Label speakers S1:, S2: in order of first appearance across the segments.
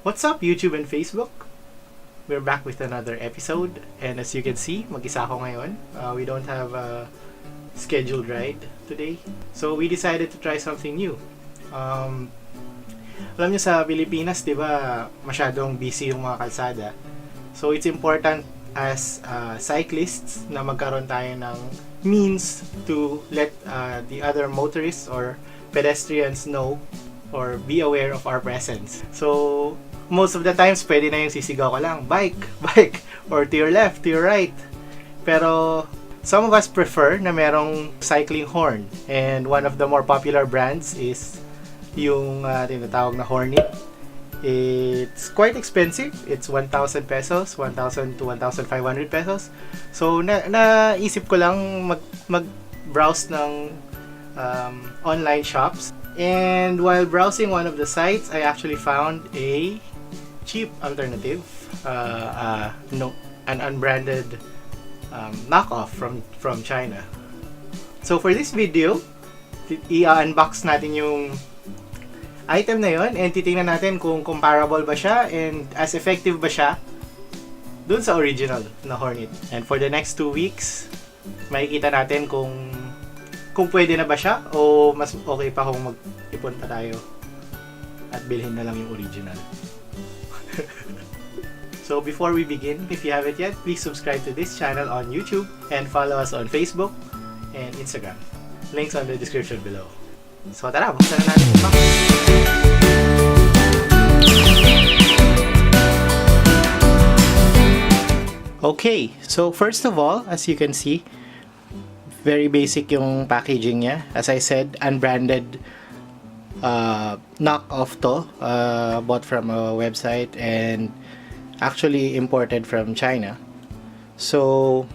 S1: What's up, YouTube and Facebook? We're back with another episode, and as you can see, mag-isa ako ngayon. We don't have a scheduled ride today, so we decided to try something new. Alam niyo sa Pilipinas, di ba, masyadong busy yung mga kalsada. So it's important as cyclists na magkaroon tayo ng means to let the other motorists or pedestrians know or be aware of our presence. So most of the times, pwede na yung sisigaw ko lang, bike, bike, or to your left, to your right. Pero some of us prefer na merong cycling horn. And one of the more popular brands is yung tinatawag na Hornit. It's quite expensive. It's 1,000 pesos, 1,000 to 1,500 pesos. So naisip ko lang mag-browse ng online shops. And while browsing one of the sites, I actually found a cheap alternative, an unbranded knockoff from China. So for this video, i-unbox natin yung item na yon and titingnan natin kung comparable ba siya and as effective ba siya dun sa original na Hornet. And for the next 2 weeks, makikita natin kung pwede na ba siya o mas okay pa kung mag-ipon pa tayo at bilhin na lang yung original. So before we begin, if you haven't yet, please subscribe to this channel on YouTube and follow us on Facebook and Instagram. Links on the description below. So tara, buksan na natin yung box. Okay, so first of all, as you can see, very basic yung packaging niya. As I said, unbranded knockoff to, bought from a website and actually imported from China. So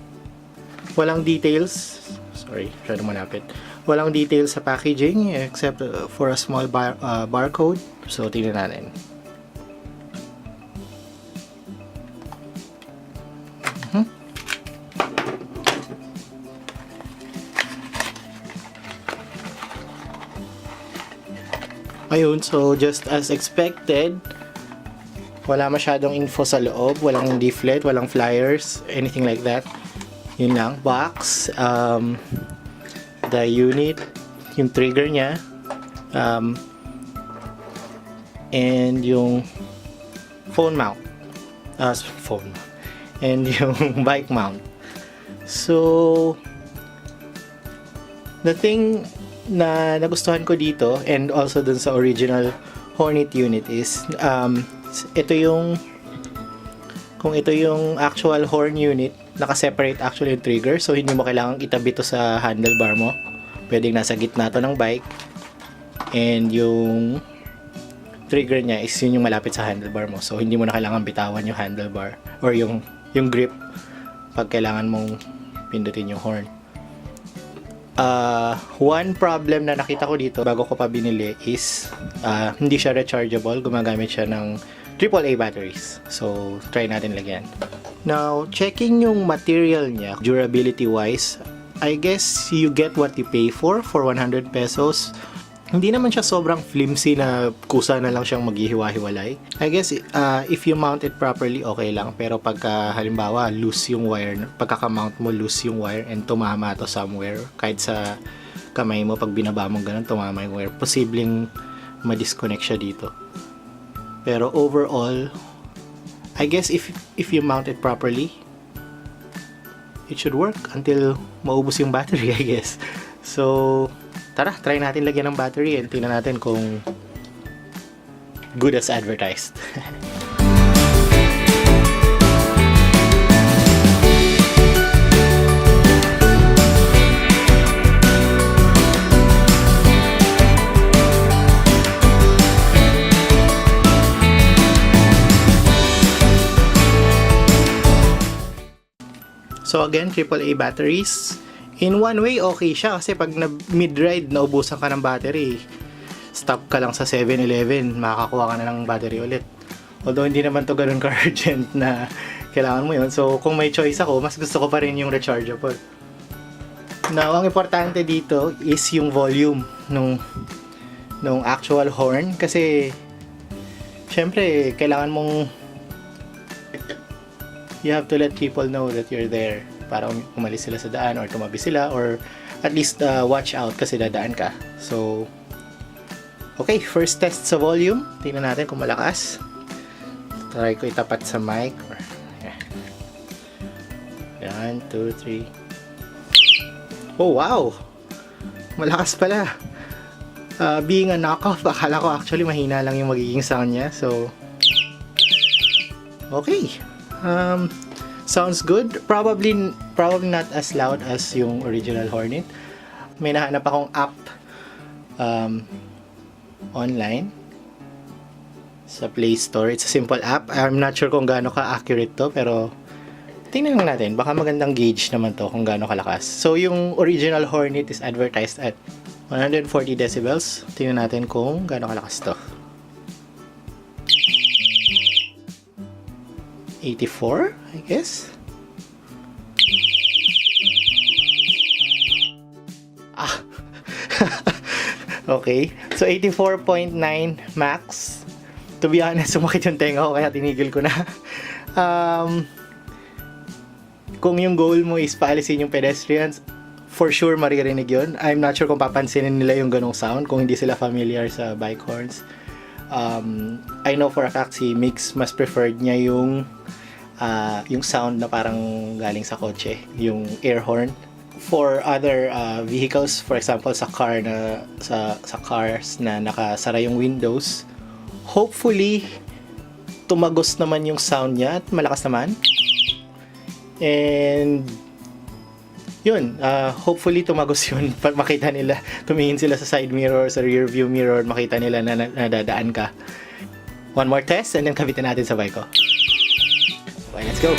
S1: walang details, sorry, masyadong malapit. Walang details sa packaging except for a small barcode. So tingnan natin. Ayun, so just as expected, wala masyadong info sa loob, walang leaflet, walang flyers, anything like that. Yun lang, box, the unit, yung trigger niya, and yung phone mount, and yung bike mount. So the thing na nagustuhan ko dito and also dun sa original Hornet unit is ito yung actual horn unit, naka-separate actually yung trigger, so hindi mo kailangang itabi to sa handlebar mo. Pwedeng nasa gitna to ng bike and yung trigger niya is yun yung malapit sa handlebar mo, so hindi mo na kailangan bitawan yung handlebar or yung grip pag kailangan mong pindutin yung horn. One problem na nakita ko dito bago ko pa binili is hindi siya rechargeable. Gumagamit siya ng AAA batteries. So, try natin lagyan. Now, checking yung material niya, durability wise, I guess you get what you pay for 100 pesos. Hindi naman siya sobrang flimsy na kusa na lang siyang maghihiwa-hiwalay. I guess if you mount it properly, okay lang. Pero pagka halimbawa loose yung wire, pagkaka-mount mo loose yung wire and tumama to somewhere, kahit sa kamay mo pag binaba mo ganun, tumama yung wire, posibleng ma-disconnect siya dito. Pero overall, I guess if you mount it properly, it should work until maubos yung battery, I guess. So tara, try natin lagyan ng battery and tingnan natin kung good as advertised. So again, AAA batteries. In one way, okay siya kasi pag mid-ride, naubusan ka ng battery, stop ka lang sa 7-Eleven, makakakuha ka na ng battery ulit. Although hindi naman to ganun ka-urgent na kailangan mo yun. So kung may choice ako, mas gusto ko pa rin yung rechargeable. Now, ang importante dito is yung volume nung actual horn kasi syempre, kailangan mong you have to let people know that you're there para umalis sila sa daan or tumabi sila or at least watch out kasi dadaan ka. So, okay, first test sa volume. Tingnan natin kung malakas. Try ko itapat sa mic. Yan, 2, 3. Oh, wow! Malakas pala. Being a knockoff, akala ko actually mahina lang yung magiging sound niya. So, okay. Sounds good. Probably not as loud as yung original Hornet. May nahanap akong app online sa Play Store. It's a simple app. I'm not sure kung gaano ka-accurate to, pero tingnan lang natin. Baka magandang gauge naman to kung gaano kalakas. So, yung original Hornet is advertised at 140 decibels. Tingnan natin kung gaano kalakas to. 84, I guess. Okay. So, 84.9 max. To be honest, sumakit yung tenga ko kaya tinigil ko na. Kung yung goal mo is paalisin yung pedestrians, for sure maririnig yun. I'm not sure kung papansinin nila yung ganong sound kung hindi sila familiar sa bike horns. I know for a fact si Mix mas preferred niya yung sound na parang galing sa kotse, yung air horn. For other vehicles, for example sa cars na nakasara yung windows, hopefully tumagos naman yung sound niya at malakas naman. And yun, hopefully tumagos yun. Makita nila, tumingin sila sa side mirror, sa rear view mirror, makita nila na nadadaan ka. One more test and then kabitin natin sa bike ko. Okay, let's go!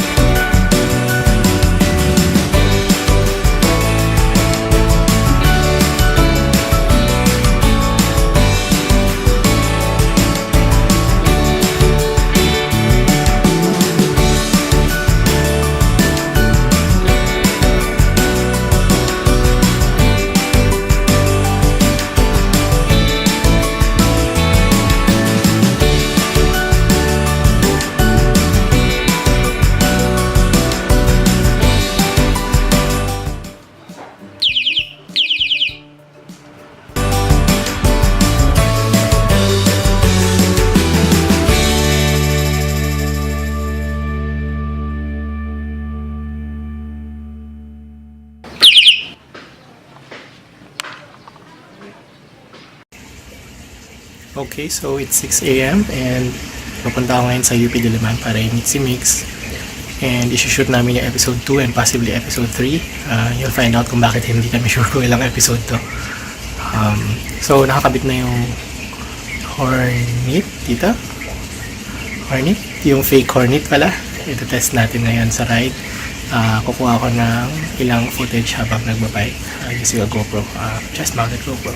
S1: Okay, so it's 6 a.m. and pupunta ako ngayon sa UP Diliman para i-meet si Mix and isi-shoot namin yung episode 2 and possibly episode 3. You'll find out kung bakit hindi kami sure kung ilang episode to. So nakakabit na yung Hornit dito. Hornet, yung fake Hornet pala. Ito test natin ngayon sa ride. Kukuha ko ng ilang footage habang nagbabike using a GoPro, chest mounted GoPro.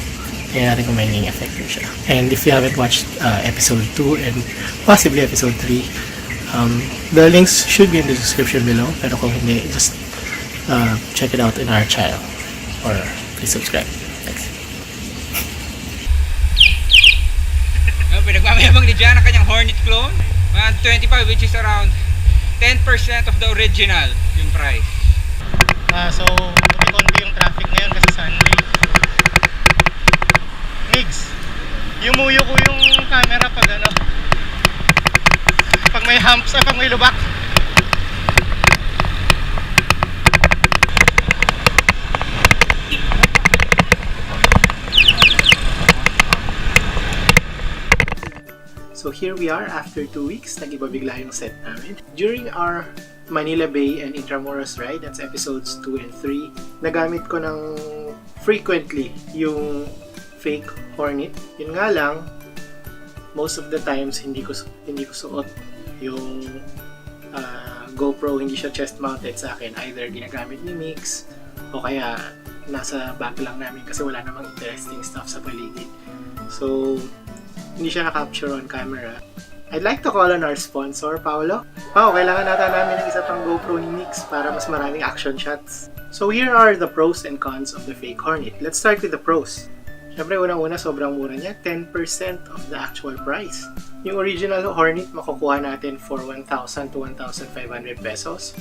S1: Kaya natin kung may naging effective siya. And if you haven't watched episode 2 and possibly episode 3, the links should be in the description below. Pero kung hindi, just check it out in our channel. Or please subscribe. Thanks.
S2: Pinagmamayabang ni Jan ang kanyang Hornet clone. 25, which is around 10% of the original yung price.
S1: So, konti yung traffic ngayon kasi Sunday. Migs, yumuyo ko yung camera pag may humps, pag may lubak. So here we are after 2 weeks, nag-iba bigla yung set namin. During our Manila Bay and Intramuros ride, that's episodes 2 and 3, nagamit ko ng frequently yung fake Hornet. Yun nga lang, most of the times hindi ko suot yung GoPro, hindi siya chest mounted sa akin. Either ginagamit ni Mix o kaya nasa bag lang namin kasi wala namang interesting stuff sa paligid. So, hindi siya na-capture on camera. I'd like to call on our sponsor, Paolo. Pao, kailangan namin ng isa pang GoPro ni Mix para mas maraming action shots. So here are the pros and cons of the fake Hornet. Let's start with the pros. Syempre, unang-una, sobrang mura niya. 10% of the actual price. Yung original Hornet, makukuha natin for 1,000 to 1,500 pesos.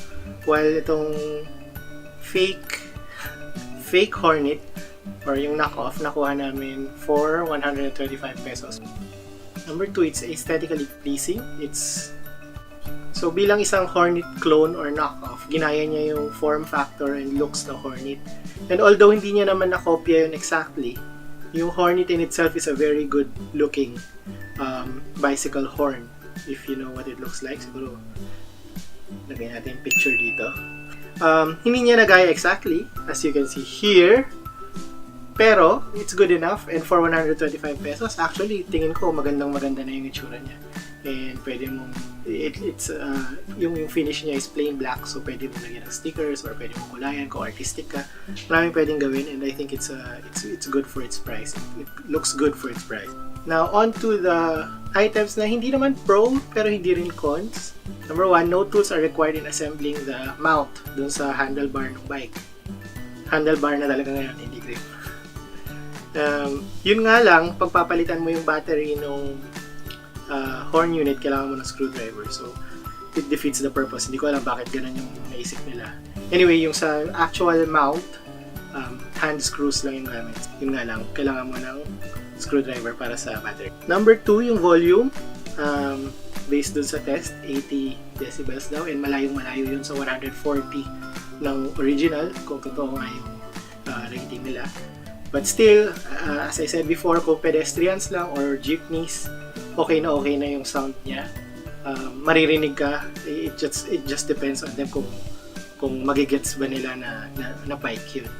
S1: While itong fake Hornet, or yung knockoff, nakuha namin for 135 pesos. Number 2, it's aesthetically pleasing. So bilang isang Hornet clone or knockoff, ginaya niya yung form factor and looks ng Hornet. And although hindi niya naman nakopya yun exactly, yung Hornet in itself is a very good looking bicycle horn. If you know what it looks like, siguro lagay natin yung picture dito. Hindi niya nagaya exactly, as you can see here. Pero, it's good enough, and for 125 pesos, actually, tingin ko magandang-maganda na yung itsura niya. And pwede mong, yung finish niya is plain black, so pwede mong lagyan ng stickers, or pwede mong kulayan kung artistic ka. Maraming pwedeng gawin, and I think it's good for its price. It looks good for its price. Now, on to the items na hindi naman pro, pero hindi rin cons. Number 1, no tools are required in assembling the mount dun sa handlebar ng bike. Handlebar na talaga ngayon, hindi grip. Yun nga lang, pagpapalitan mo yung battery ng horn unit, kailangan mo ng screwdriver. So, it defeats the purpose. Hindi ko alam bakit ganun yung naisip nila. Anyway, yung sa actual mount, hand screws lang yung gamit. Yun nga lang, kailangan mo ng screwdriver para sa battery. Number 2, yung volume. Based dun sa test, 80 decibels daw. And malayong-malayo yun sa 140 ng original, kung totoo nga yung rating nila. But still, as I said before, kung pedestrians lang or jeepneys, okay na yung sound niya. Maririnig ka. It just depends on them kung magigets ba nila na bike yun.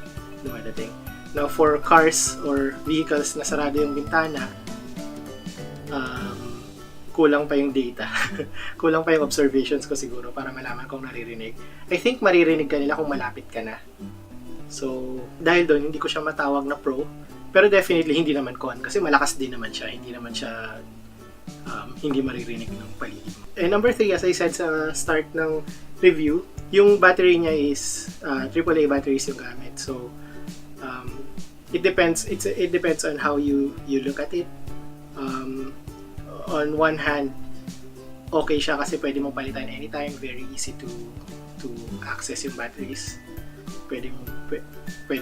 S1: Dumadating. Now, for cars or vehicles na sarado yung bintana, kulang pa yung data. Kulang pa yung observations ko siguro para malaman kung naririnig. I think maririnig ka nila kung malapit ka na. So, dahil doon, hindi ko siya matawag na pro. Pero definitely, hindi naman con. Kasi malakas din naman siya. Hindi naman siya hindi maririnig ng paligid mo. And number 3, as I said sa start ng review, yung battery niya is AAA batteries yung gamit. So, it depends on how you look at it. On one hand, okay siya kasi pwede mong palitan anytime. Very easy to access yung batteries. Pwede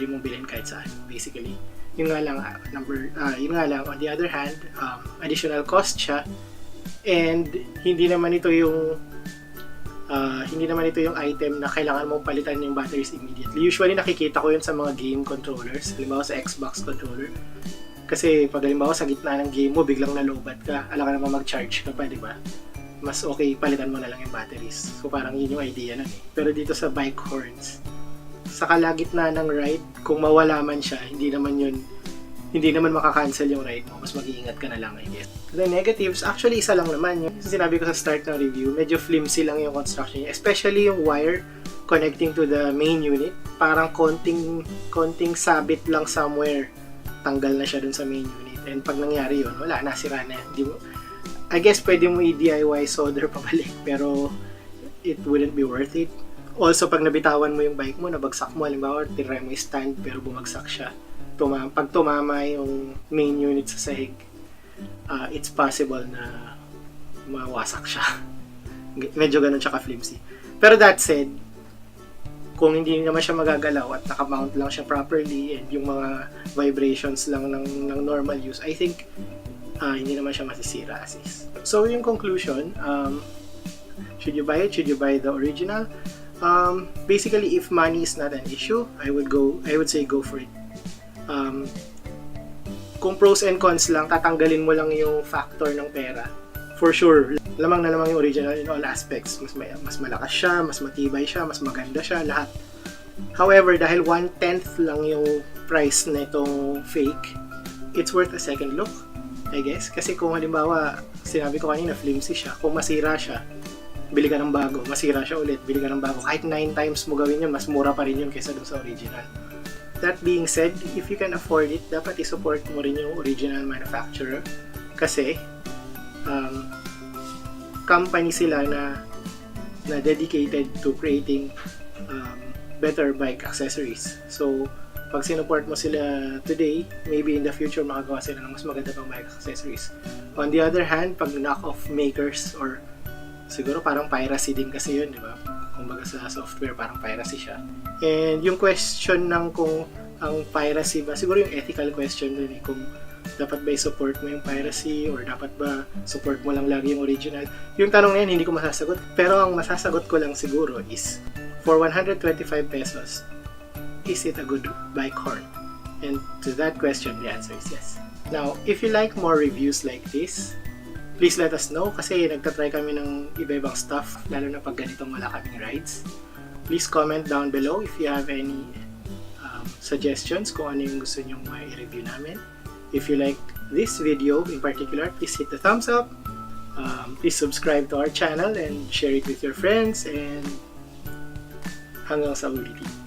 S1: mong bilhin kahit saan, basically. Yun nga lang, on the other hand, additional cost siya, and hindi naman ito yung item na kailangan mong palitan yung batteries immediately. Usually nakikita ko yun sa mga game controllers, halimbawa sa Xbox controller. Kasi pag halimbawa sa gitna ng game mo, biglang nalobat ka, alam ka naman mag-charge ka pa, di ba? Mas okay, palitan mo na lang yung batteries. So parang yun yung idea nun eh. Pero dito sa bike horns, sa kalagitnaan ng ride, kung mawala man siya, hindi naman makakancel yung ride mo. Mas mag-iingat ka na lang, I guess. The negatives, actually isa lang naman. Yung sinabi ko sa start ng review, medyo flimsy lang yung construction niya. Especially yung wire connecting to the main unit. Parang konting sabit lang somewhere. Tanggal na siya dun sa main unit. And pag nangyari yun, wala, nasira na. I guess pwede mo i-DIY solder pabalik, pero it wouldn't be worth it. Also, pag nabitawan mo yung bike mo, nabagsak mo, halimbawa, tinry mo yung stand pero bumagsak siya. Pag tumama yung main unit sa sahig, it's possible na mawasak siya. Medyo ganun siya ka-flimsy. Pero that said, kung hindi naman siya magagalaw at nakamount lang siya properly and yung mga vibrations lang ng normal use, I think hindi naman siya masisira as is. So, yung conclusion, should you buy it? Should you buy the original? Basically, if money is not an issue, I would say go for it. Kung pros and cons lang, tatanggalin mo lang yung factor ng pera. For sure, lamang na lamang yung original in all aspects. Mas malakas siya, mas matibay siya, mas maganda siya, lahat. However, dahil 1/10 lang yung price na itong fake, it's worth a second look, I guess. Kasi kung halimbawa, sinabi ko kanina, flimsy siya. Kung masira siya, bili ka ng bago. Masira siya ulit, bili ka ng bago. Kahit 9 times mo gawin yun, mas mura pa rin yun kaysa dun sa original. That being said, if you can afford it, dapat i-support mo rin yung original manufacturer. Kasi, company sila na dedicated to creating better bike accessories. So, pag sinuport mo sila today, maybe in the future makagawa sila ng mas maganda pang bike accessories. On the other hand, pag knock-off makers or siguro parang piracy din kasi yun, di ba? Kumbaga sa software, parang piracy siya. And yung question ng kung ang piracy ba, siguro yung ethical question dun kung dapat ba i-support mo yung piracy or dapat ba support mo lang lagi yung original. Yung tanong na yan, hindi ko masasagot. Pero ang masasagot ko lang siguro is, for 125 pesos, is it a good bike horn? And to that question, the answer is yes. Now, if you like more reviews like this, please let us know kasi nagtatry kami ng iba-ibang stuff, lalo na pag ganitong wala kaming rides. Please comment down below if you have any suggestions kung ano yung gusto nyong i-review namin. If you like this video in particular, please hit the thumbs up. Please subscribe to our channel and share it with your friends. And hanggang sa ulitin.